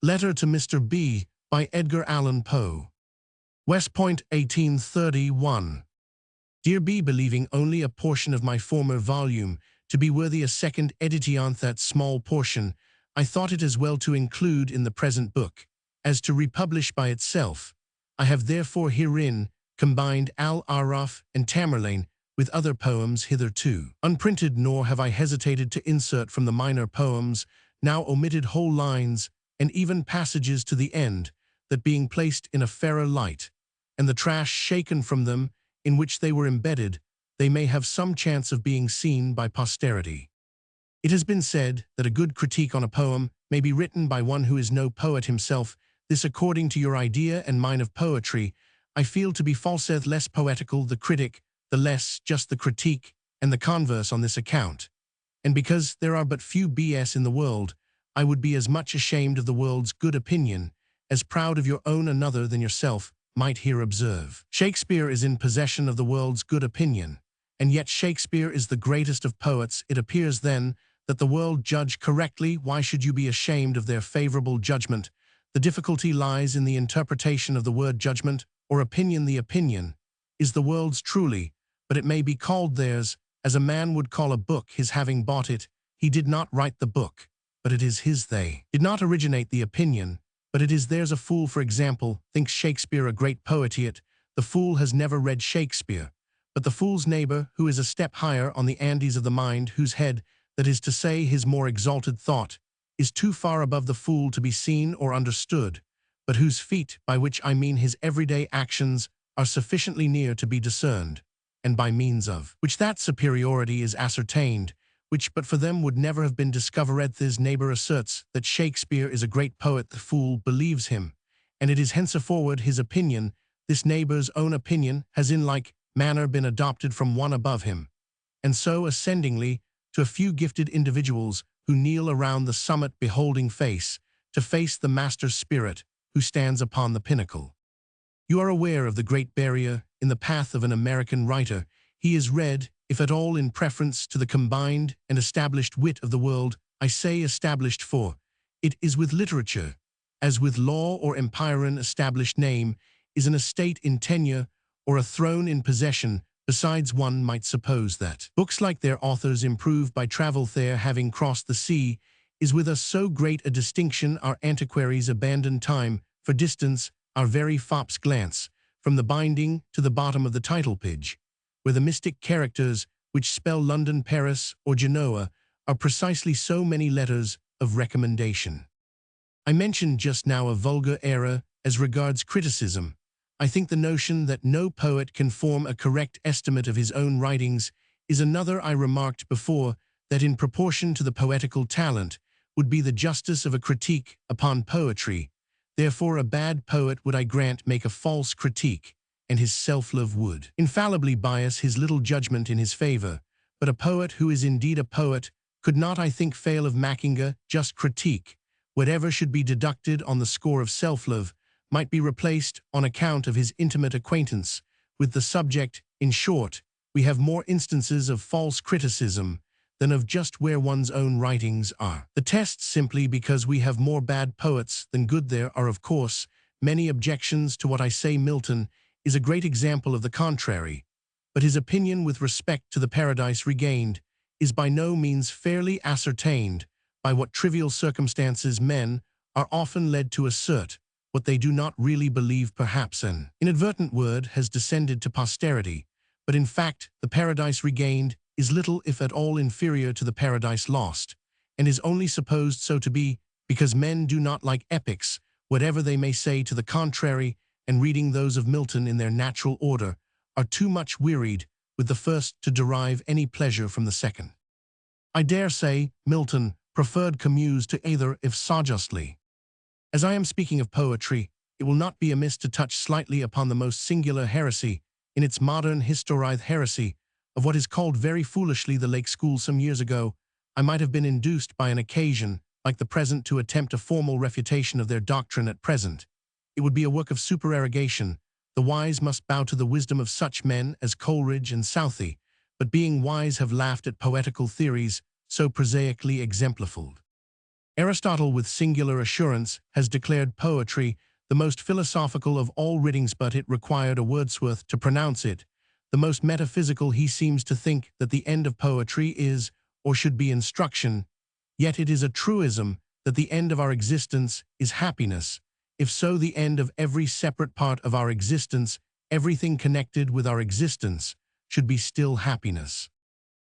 Letter to Mr. B. by Edgar Allan Poe. West Point, 1831. Dear B, believing only a portion of my former volume to be worthy a second edition, that small portion I thought it as well to include in the present book, as to republish by itself. I have therefore herein combined Al-Araf and Tamerlane with other poems hitherto unprinted, nor have I hesitated to insert from the minor poems now omitted whole lines and even passages to the end, that being placed in a fairer light, and the trash shaken from them in which they were embedded, they may have some chance of being seen by posterity. It has been said that a good critique on a poem may be written by one who is no poet himself. This, according to your idea and mine of poetry, I feel to be falseth less poetical the critic, the less just the critique, and the converse on this account. And because there are but few BS in the world, I would be as much ashamed of the world's good opinion, as proud of your own another than yourself might here observe. Shakespeare is in possession of the world's good opinion, and yet Shakespeare is the greatest of poets. It appears then that the world judge correctly. Why should you be ashamed of their favorable judgment? The difficulty lies in the interpretation of the word judgment or opinion. The opinion is the world's truly, but it may be called theirs, as a man would call a book his, having bought it. He did not write the book, but it is his. They did not originate the opinion, but it is theirs. A fool, for example, thinks Shakespeare a great poet. The fool has never read Shakespeare, but the fool's neighbor, who is a step higher on the Andes of the mind, whose head, that is to say his more exalted thought, is too far above the fool to be seen or understood, but whose feet, by which I mean his everyday actions, are sufficiently near to be discerned, and by means of which that superiority is ascertained, which but for them would never have been discovered. His neighbor asserts that Shakespeare is a great poet. The fool believes him, and it is henceforward his opinion. This neighbor's own opinion has in like manner been adopted from one above him, and so ascendingly to a few gifted individuals who kneel around the summit beholding face to face the master spirit who stands upon the pinnacle. You are aware of the great barrier in the path of an American writer. He is read, if at all, in preference to the combined and established wit of the world. I say established, for it is with literature, as with law or empire. An established name is an estate in tenure or a throne in possession. Besides, one might suppose that books like their authors improve by travel. There, having crossed the sea, is with us so great a distinction. Our antiquaries abandon time for distance. Our very fops glance from the binding to the bottom of the title page, where the mystic characters which spell London, Paris, or Genoa are precisely so many letters of recommendation. I mentioned just now a vulgar error as regards criticism. I think the notion that no poet can form a correct estimate of his own writings is another. I remarked before that in proportion to the poetical talent would be the justice of a critique upon poetry. Therefore a bad poet would, I grant, make a false critique, and his self-love would infallibly bias his little judgment in his favor. But a poet who is indeed a poet could not, I think, fail of making a just critique. Whatever should be deducted on the score of self-love might be replaced on account of his intimate acquaintance with the subject. In short, we have more instances of false criticism than of just where one's own writings are. The test, simply because we have more bad poets than good. There are, of course, many objections to what I say. Milton is a great example of the contrary, but his opinion with respect to the Paradise Regained is by no means fairly ascertained. By what trivial circumstances men are often led to assert what they do not really believe. Perhaps an inadvertent word has descended to posterity, but in fact the Paradise Regained is little if at all inferior to the Paradise Lost, and is only supposed so to be because men do not like epics, whatever they may say to the contrary, and reading those of Milton in their natural order, are too much wearied with the first to derive any pleasure from the second. I dare say Milton preferred Camus to either, if so justly. As I am speaking of poetry, it will not be amiss to touch slightly upon the most singular heresy in its modern history, heresy of what is called very foolishly the Lake School. Some years ago, I might have been induced by an occasion like the present to attempt a formal refutation of their doctrine. At present, it would be a work of supererogation. The wise must bow to the wisdom of such men as Coleridge and Southey, but being wise have laughed at poetical theories so prosaically exemplified. Aristotle, with singular assurance, has declared poetry the most philosophical of all writings, but it required a Wordsworth to pronounce it the most metaphysical. He seems to think that the end of poetry is, or should be, instruction, yet it is a truism that the end of our existence is happiness. If so, the end of every separate part of our existence, everything connected with our existence, should be still happiness.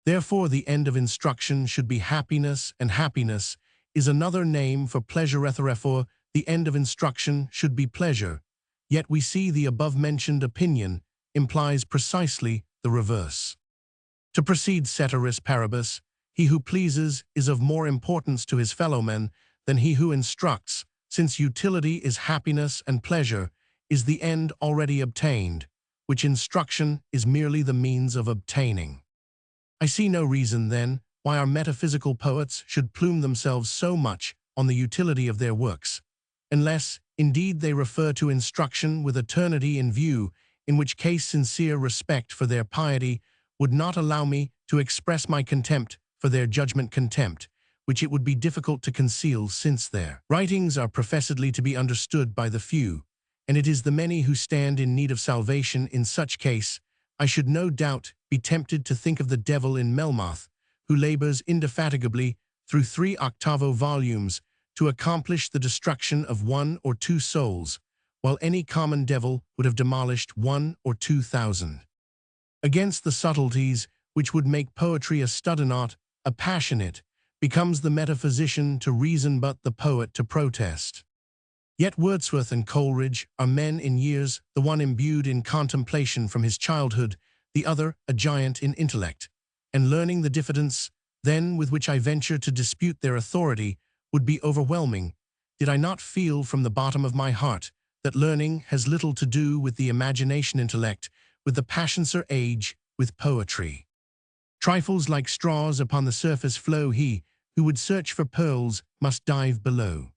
Therefore, the end of instruction should be happiness, and happiness is another name for pleasure. Therefore, the end of instruction should be pleasure. Yet we see the above-mentioned opinion implies precisely the reverse. To proceed ceteris paribus, he who pleases is of more importance to his fellowmen than he who instructs, since utility is happiness and pleasure is the end already obtained, which instruction is merely the means of obtaining. I see no reason, then, why our metaphysical poets should plume themselves so much on the utility of their works, unless, indeed, they refer to instruction with eternity in view, in which case sincere respect for their piety would not allow me to express my contempt for their judgment, contempt which it would be difficult to conceal, since their writings are professedly to be understood by the few, and it is the many who stand in need of salvation. In such case, I should no doubt be tempted to think of the devil in Melmoth, who labors indefatigably through 3 octavo volumes to accomplish the destruction of 1 or 2 souls, while any common devil would have demolished 1 or 2,000. Against the subtleties which would make poetry a studionaut, a passionate, becomes the metaphysician to reason, but the poet to protest. Yet Wordsworth and Coleridge are men in years, the one imbued in contemplation from his childhood, the other a giant in intellect, and learning. The diffidence, then, with which I venture to dispute their authority would be overwhelming, did I not feel from the bottom of my heart that learning has little to do with the imagination, intellect, with the passions or age, with poetry. Trifles like straws upon the surface flow. He who would search for pearls must dive below.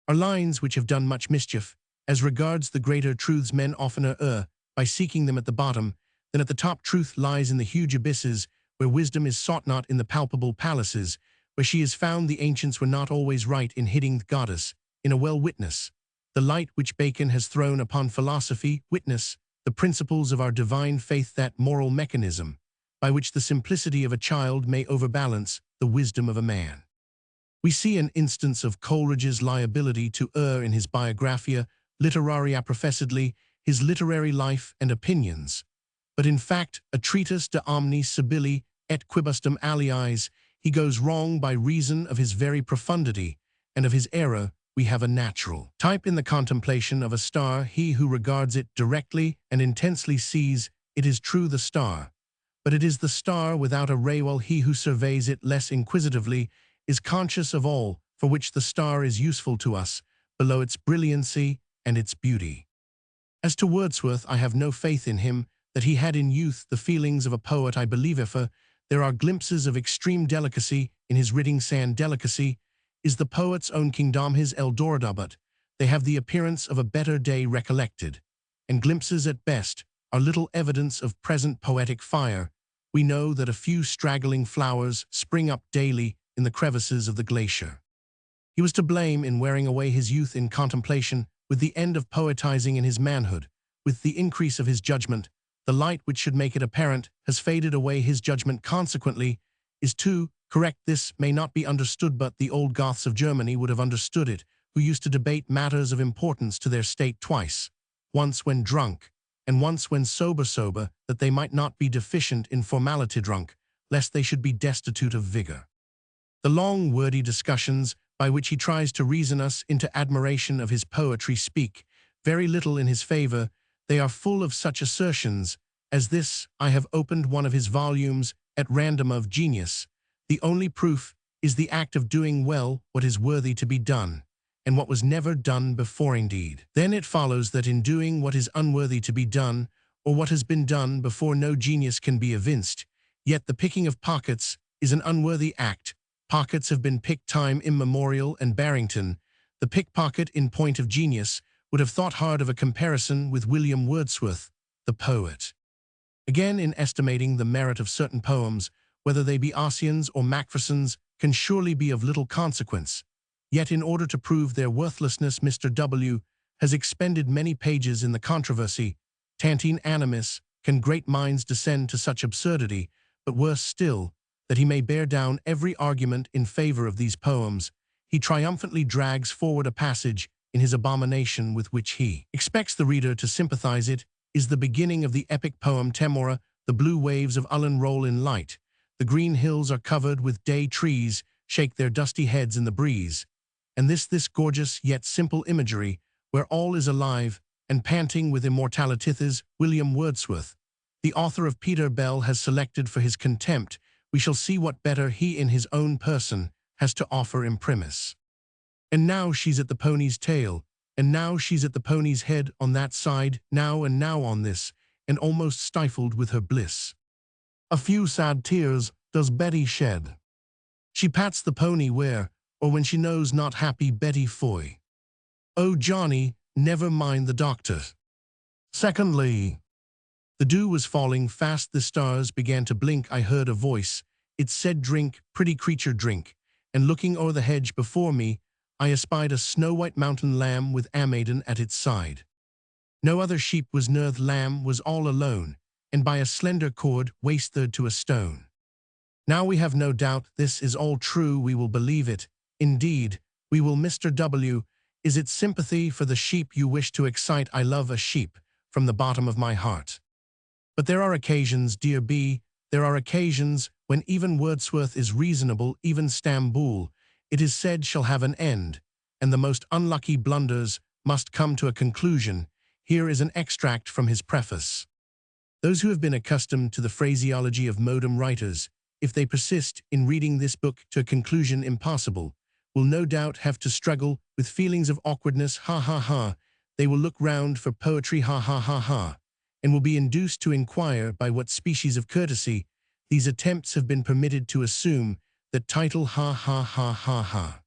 Are lines which have done much mischief. As regards the greater truths, men oftener err by seeking them at the bottom than at the top. Truth lies in the huge abysses, where wisdom is sought, not in the palpable palaces, where she is found. The ancients were not always right in hitting the goddess in a well. Witness the light which Bacon has thrown upon philosophy. Witness the principles of our divine faith, that moral mechanism by which the simplicity of a child may overbalance the wisdom of a man. We see an instance of Coleridge's liability to err in his Biographia Literaria, professedly his literary life and opinions, but in fact a treatise de omnis Sibylli et quibusdum aliis. He goes wrong by reason of his very profundity, and of his error we have a natural type in the contemplation of a star. He who regards it directly and intensely sees, it is true, the star, but it is the star without a ray, while he who surveys it less inquisitively is conscious of all for which the star is useful to us, below its brilliancy and its beauty. As to Wordsworth, I have no faith in him that he had in youth the feelings of a poet. I believe if there are glimpses of extreme delicacy in his writing, sand delicacy is the poet's own kingdom, his Eldorado, but they have the appearance of a better day recollected, and glimpses at best are little evidence of present poetic fire. We know that a few straggling flowers spring up daily in the crevices of the glacier. He was to blame in wearing away his youth in contemplation, with the end of poetizing in his manhood. With the increase of his judgment, the light which should make it apparent has faded away. His judgment, consequently, is too correct. This may not be understood, but the old Goths of Germany would have understood it, who used to debate matters of importance to their state twice, once when drunk, and once when sober, that they might not be deficient in formality drunk, lest they should be destitute of vigor. The long, wordy discussions by which he tries to reason us into admiration of his poetry speak very little in his favor. They are full of such assertions as this: I have opened one of his volumes at random of genius. The only proof is the act of doing well what is worthy to be done, and what was never done before. Indeed, then it follows that in doing what is unworthy to be done, or what has been done before, no genius can be evinced. Yet the picking of pockets is an unworthy act. Pockets have been picked time immemorial, and Barrington, the pickpocket in point of genius, would have thought hard of a comparison with William Wordsworth, the poet. Again, in estimating the merit of certain poems, whether they be Ossian's or Macpherson's, can surely be of little consequence. Yet in order to prove their worthlessness, Mr. W. has expended many pages in the controversy. Tantine animis, can great minds descend to such absurdity, but worse still, that he may bear down every argument in favor of these poems, he triumphantly drags forward a passage in his abomination with which he expects the reader to sympathize. It is the beginning of the epic poem Temora. The blue waves of Allan roll in light. The green hills are covered with day trees, shake their dusty heads in the breeze. And this gorgeous yet simple imagery, where all is alive and panting with immortalitithis, William Wordsworth, the author of Peter Bell, has selected for his contempt. We shall see what better he in his own person has to offer imprimis. And now she's at the pony's tail, and now she's at the pony's head on that side, now and now on this, and almost stifled with her bliss. A few sad tears does Betty shed. She pats the pony where, or when she knows not happy Betty foy. Oh Johnny, never mind the doctor. Secondly, the dew was falling fast, the stars began to blink. I heard a voice, it said, drink, pretty creature, drink. And looking o'er the hedge before me, I espied a snow-white mountain lamb with a maiden at its side. No other sheep was near, the lamb was all alone, and by a slender cord wastered to a stone. Now we have no doubt this is all true, we will believe it. Indeed, we will. Mr. W., is it sympathy for the sheep you wish to excite? I love a sheep from the bottom of my heart. But there are occasions, dear B., there are occasions when even Wordsworth is reasonable, even Stamboul, it is said, shall have an end, and the most unlucky blunders must come to a conclusion. Here is an extract from his preface. Those who have been accustomed to the phraseology of modern writers, if they persist in reading this book to a conclusion impossible, will no doubt have to struggle with feelings of awkwardness, ha ha ha. They will look round for poetry, ha ha ha ha, and will be induced to inquire by what species of courtesy these attempts have been permitted to assume that title, ha ha ha ha ha.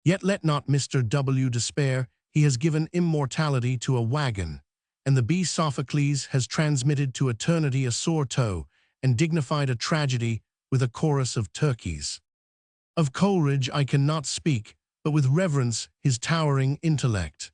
Yet let not Mr. W. despair, he has given immortality to a wagon, and the bee Sophocles has transmitted to eternity a sore toe, and dignified a tragedy with a chorus of turkeys. Of Coleridge I cannot speak, but with reverence his towering intellect.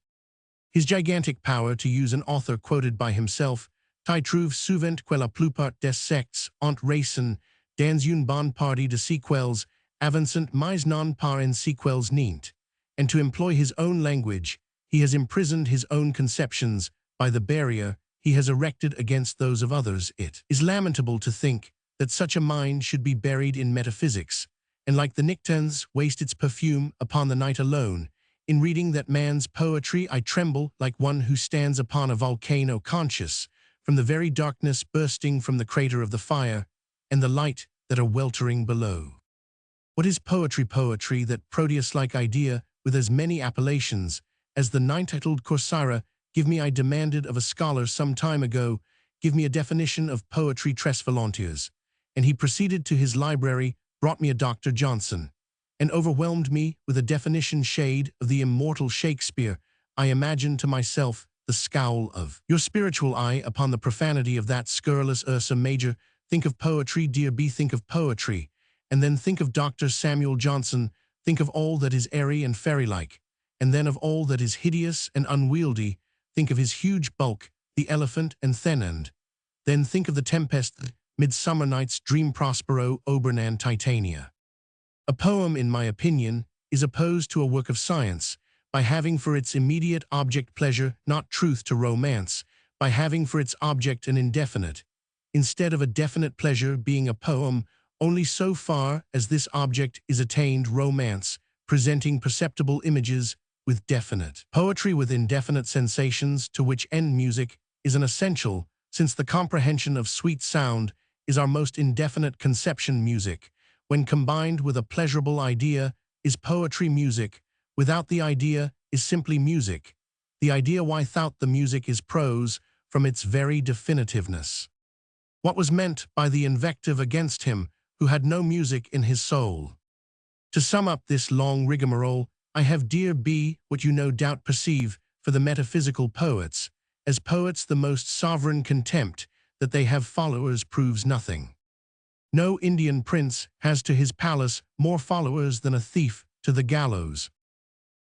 His gigantic power, to use an author quoted by himself, "I trouve souvent que la plupart des sectes ont raison dans une bonne partie de sequels avancent mais non par en sequels nient," and to employ his own language, he has imprisoned his own conceptions by the barrier he has erected against those of others. It is lamentable to think that such a mind should be buried in metaphysics, and like the Nicterns waste its perfume upon the night alone. In reading that man's poetry I tremble like one who stands upon a volcano, conscious from the very darkness bursting from the crater of the fire, and the light that are weltering below. What is poetry? Poetry, that Proteus-like idea with as many appellations as the nine-titled Coursera. Give me, I demanded of a scholar some time ago, give me a definition of poetry, tres volontiers. And he proceeded to his library, brought me a Dr. Johnson, and overwhelmed me with a definition shade of the immortal Shakespeare. I imagined to myself the scowl of your spiritual eye upon the profanity of that scurrilous Ursa Major. Think of poetry, dear B, think of poetry, and then think of Dr. Samuel Johnson, think of all that is airy and fairy-like, and then of all that is hideous and unwieldy, think of his huge bulk, the elephant and Thenand. Then think of the tempest, Midsummer Night's Dream, Prospero Obernan, Titania. A poem, in my opinion, is opposed to a work of science by having for its immediate object pleasure, not truth, to romance, by having for its object an indefinite, instead of a definite pleasure, being a poem only so far as this object is attained, romance, presenting perceptible images with definite poetry, with indefinite sensations, to which end music is an essential, since the comprehension of sweet sound is our most indefinite conception. Music, when combined with a pleasurable idea, is poetry. Music without the idea is simply music. The idea without the music is prose, from its very definitiveness. What was meant by the invective against him who had no music in his soul? To sum up this long rigmarole, I have, dear B, what you no doubt perceive for the metaphysical poets. As poets, the most sovereign contempt that they have followers proves nothing. No Indian prince has to his palace more followers than a thief to the gallows.